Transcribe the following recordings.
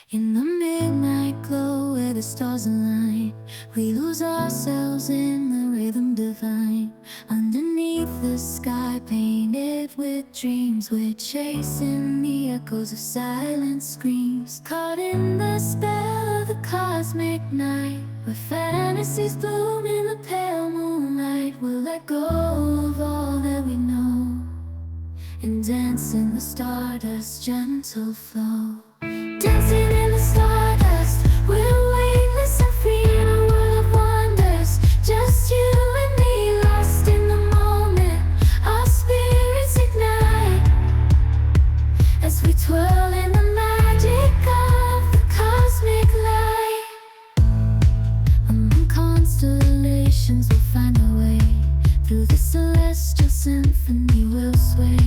In the midnight glow where the stars align, we lose ourselves in the rhythm divine. Underneath the sky painted with dreams, we're chasing the echoes of silent screams. Caught in the spell of the cosmic night, where fantasies bloom in the pale moonlight. We'll let go of all that we know and dance in the stardust's gentle flow. Dancing in the stardust, we're weightless and free in a world of wonders. Just you and me, lost in the moment. Our spirits ignite as we twirl in the magic of the cosmic light. Among constellations, we'll find our way. Through the celestial symphony, we'll sway.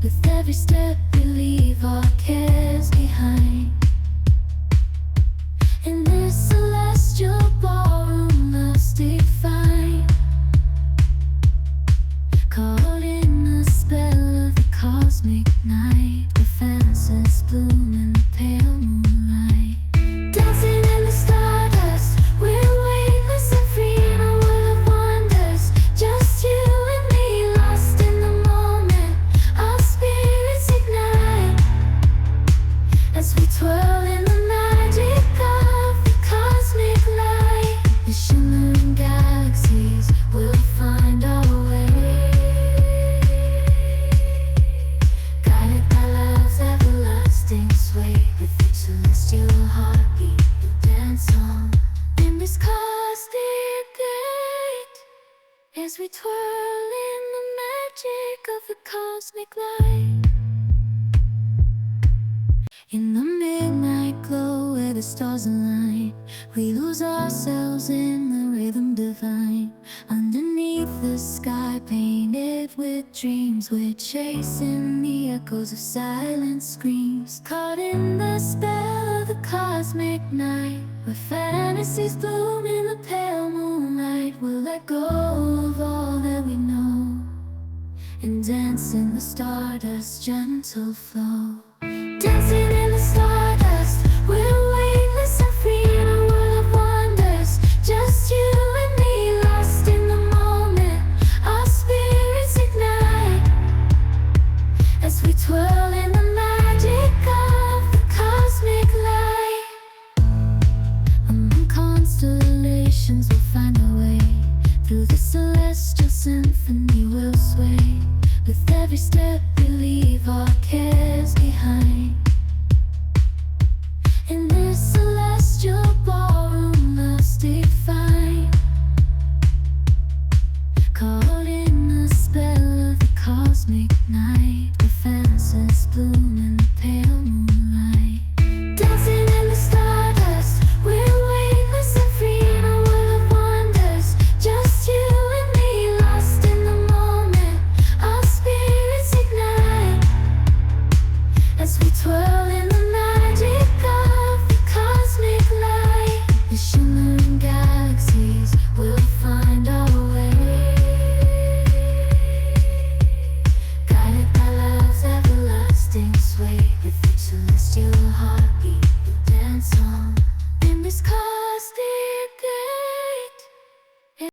With every step, we leave our cares behind. In this celestial ballroom, love's defined. Caught in the spell of the cosmic night, where fantasies bloom in the pale moonlight. Dancing in the stardust, we're weightless and free in a world of wonders. Just you and me, lost in the moment. Our spirits ignite as we twirl in the magic of the cosmic light. The shimmering galaxies will find our way, guided by love's everlasting sway. With each celestial heartbeat, we dance on in this cosmic gate, as we twirl in the magic of the cosmic light. In the midnight glow where the stars align, we lose ourselves in the rhythm divine. Underneath the sky painted with dreams, we're chasing the echoes of silent screams. Caught in the spell of the cosmic night, where fantasies bloom in the pale moonlight. We'll let go of all that we know and dance in the stardust's gentle flow. Dancing in the stardust, we're weightless and free in a world of wonders. Just you and me, lost in the moment. Our spirits ignite as we twirl in the magic of the cosmic light. Among constellations, we'll find our way. Through the celestial symphony, we'll sway. With every step,